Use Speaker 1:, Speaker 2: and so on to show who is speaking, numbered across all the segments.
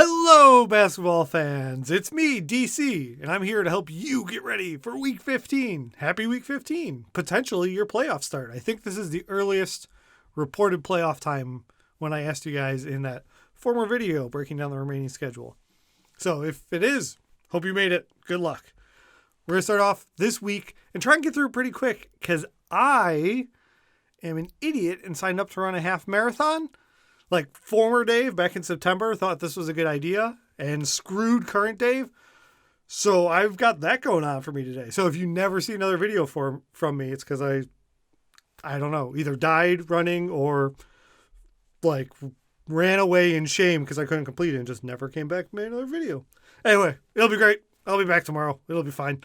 Speaker 1: Hello, basketball fans. It's me, DC, and I'm here to help you get ready for Week 15. Happy Week 15. Potentially your playoff start. I think this is the earliest reported playoff time when I asked you guys in that former video breaking down the remaining schedule. So if it is, hope you made it. Good luck. We're going to start off this week and try and get through it pretty quick because I am an idiot and signed up to run a half marathon. Like former Dave back in September thought this was a good idea and screwed current Dave. So I've got that going on for me today. So if you never see another video from me, it's because I don't know, either died running or like ran away in shame because I couldn't complete it and just never came back and made another video. Anyway, it'll be great. I'll be back tomorrow. It'll be fine.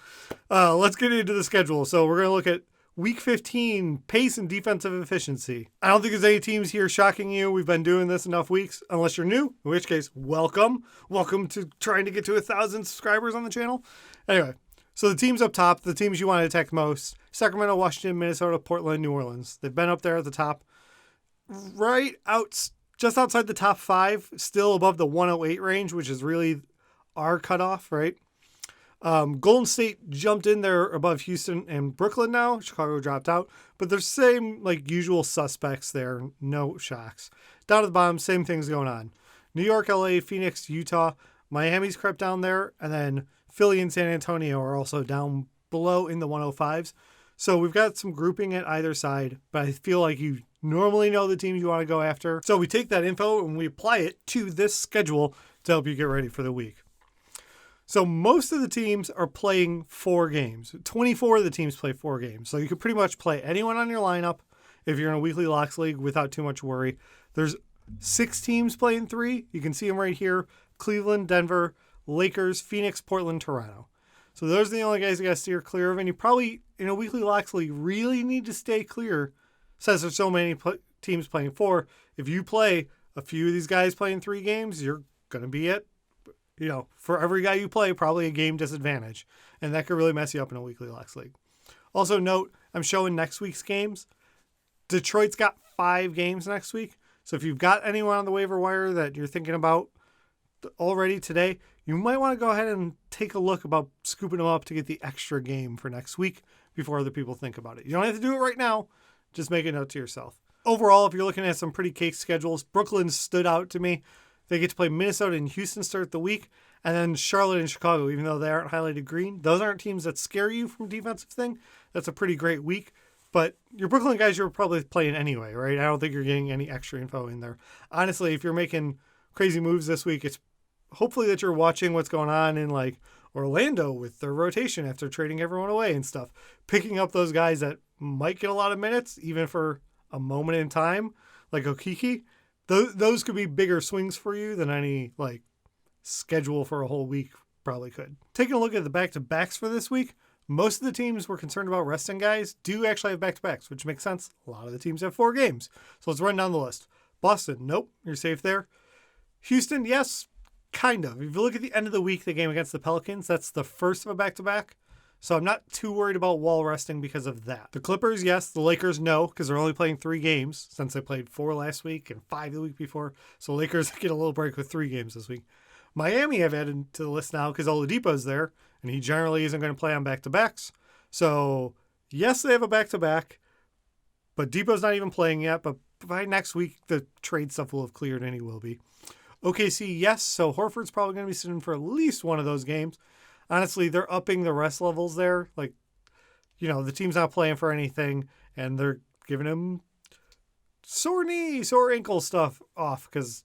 Speaker 1: Let's get into the schedule. So we're going to look at Week 15, pace and defensive efficiency. I don't think there's any teams here shocking you. We've been doing this enough weeks, unless you're new, in which case, welcome. Welcome to trying to get to 1,000 subscribers on the channel. Anyway, so the teams up top, the teams you want to attack most, Sacramento, Washington, Minnesota, Portland, New Orleans. They've been up there at the top, just outside the top 5, still above the 108 range, which is really our cutoff, right? Golden State jumped in there above Houston and Brooklyn now. Chicago dropped out, but there's same like usual suspects there. No shocks. Down at the bottom, same things going on. New York, LA, Phoenix, Utah, Miami's crept down there, and then Philly and San Antonio are also down below in the 105s. So we've got some grouping at either side, but I feel like you normally know the teams you want to go after. So we take that info and we apply it to this schedule to help you get ready for the week. So most of the teams are playing 4 games. 24 of the teams play 4 games. So you could pretty much play anyone on your lineup if you're in a weekly locks league without too much worry. There's 6 teams playing 3. You can see them right here. Cleveland, Denver, Lakers, Phoenix, Portland, Toronto. So those are the only guys you got to steer clear of. And you probably, in a weekly locks league, really need to stay clear since there's so many teams playing 4. If you play a few of these guys playing 3 games, you're going to be at, for every guy you play, probably a game disadvantage. And that could really mess you up in a weekly locks league. Also note, I'm showing next week's games. Detroit's got 5 games next week. So if you've got anyone on the waiver wire that you're thinking about already today, you might want to go ahead and take a look about scooping them up to get the extra game for next week before other people think about it. You don't have to do it right now. Just make a note to yourself. Overall, if you're looking at some pretty cake schedules, Brooklyn stood out to me. They get to play Minnesota and Houston start the week, and then Charlotte and Chicago, even though they aren't highlighted green. Those aren't teams that scare you from a defensive thing. That's a pretty great week. But your Brooklyn guys, you're probably playing anyway, right? I don't think you're getting any extra info in there. Honestly, if you're making crazy moves this week, it's hopefully that you're watching what's going on in like Orlando with their rotation after trading everyone away and stuff. Picking up those guys that might get a lot of minutes, even for a moment in time, like Okiki. Those could be bigger swings for you than any like schedule for a whole week probably could. Taking a look at the back-to-backs for this week, most of the teams were concerned about resting guys do actually have back-to-backs, which makes sense. A lot of the teams have 4 games. So let's run down the list. Boston, nope, you're safe there. Houston, yes, kind of. If you look at the end of the week, the game against the Pelicans, that's the first of a back-to-back. So I'm not too worried about wall resting because of that. The Clippers, yes. The Lakers, no, because they're only playing 3 games since they played 4 last week and 5 the week before. So Lakers get a little break with 3 games this week. Miami I've added to the list now because Oladipo's there, and he generally isn't going to play on back-to-backs. So yes, they have a back-to-back, but Depot's not even playing yet. But by next week, the trade stuff will have cleared, and he will be. OKC, yes. So Horford's probably going to be sitting for at least one of those games. Honestly, they're upping the rest levels there. Like, the team's not playing for anything, and they're giving him sore knee, sore ankle stuff off because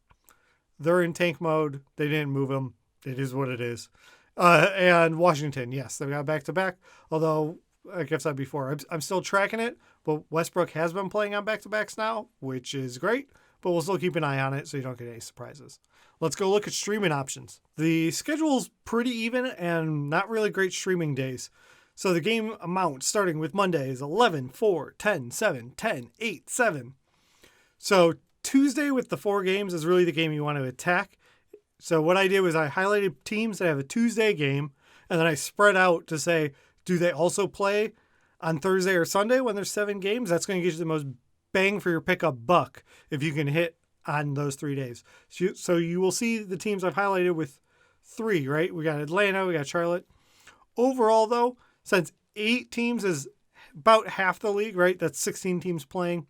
Speaker 1: they're in tank mode. They didn't move him. It is what it is. And Washington, yes, they've got back-to-back. Although, like I've said before, I'm still tracking it, but Westbrook has been playing on back-to-backs now, which is great. But we'll still keep an eye on it so you don't get any surprises. Let's go look at streaming options. The schedule's pretty even and not really great streaming days. So the game amount starting with Monday is 11, 4, 10, 7, 10, 8, 7. So Tuesday with the 4 games is really the game you want to attack. So what I did was I highlighted teams that have a Tuesday game, and then I spread out to say, do they also play on Thursday or Sunday when there's 7 games? That's going to get you the most bang for your pickup buck if you can hit on those 3 days. So you will see the teams I've highlighted with 3, right? We got Atlanta, we got Charlotte. Overall, though, since 8 teams is about half the league, right? That's 16 teams playing.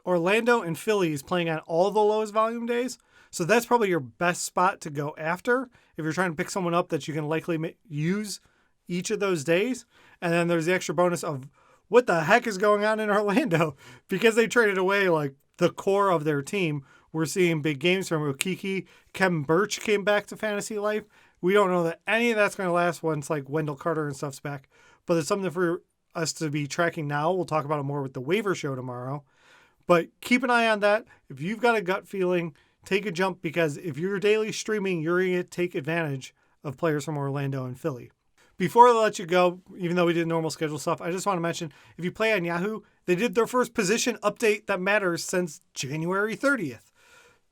Speaker 1: Orlando and Philly is playing on all the lowest volume days. So that's probably your best spot to go after if you're trying to pick someone up that you can likely use each of those days. And then there's the extra bonus of what the heck is going on in Orlando because they traded away like the core of their team. We're seeing big games from Okiki. Kevin Birch came back to fantasy life. We don't know that any of that's going to last once like Wendell Carter and stuff's back. But it's something for us to be tracking now. We'll talk about it more with the waiver show tomorrow. But keep an eye on that. If you've got a gut feeling, take a jump because if you're daily streaming, you're going to take advantage of players from Orlando and Philly. Before I let you go, even though we did normal schedule stuff, I just want to mention, if you play on Yahoo, they did their first position update that matters since January 30th.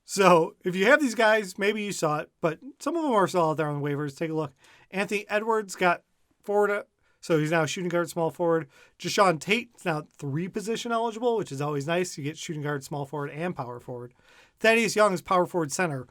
Speaker 1: So if you have these guys, maybe you saw it, but some of them are still out there on the waivers. Take a look. Anthony Edwards got forward, so he's now shooting guard, small forward. Jashawn Tate is now 3 position eligible, which is always nice. You get shooting guard, small forward, and power forward. Thaddeus Young is power forward center.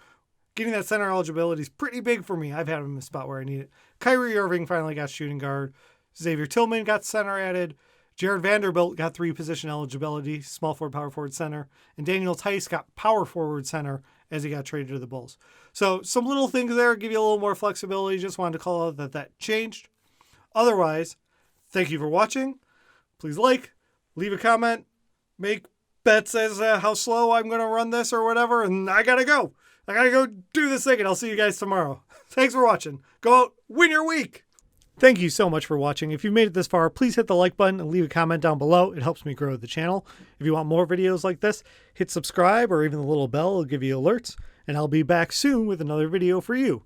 Speaker 1: Getting that center eligibility is pretty big for me. I've had him in a spot where I need it. Kyrie Irving finally got shooting guard. Xavier Tillman got center added. Jared Vanderbilt got 3 position eligibility, small forward, power forward, center. And Daniel Tice got power forward center as he got traded to the Bulls. So some little things there give you a little more flexibility. Just wanted to call out that changed. Otherwise, thank you for watching. Please leave a comment, make bets as how slow I'm going to run this or whatever. And I got to go. I got to go do this thing and I'll see you guys tomorrow. Thanks for watching. Go out, win your week. Thank you so much for watching. If you made it this far, please hit the like button and leave a comment down below. It helps me grow the channel. If you want more videos like this, hit subscribe or even the little bell will give you alerts. And I'll be back soon with another video for you.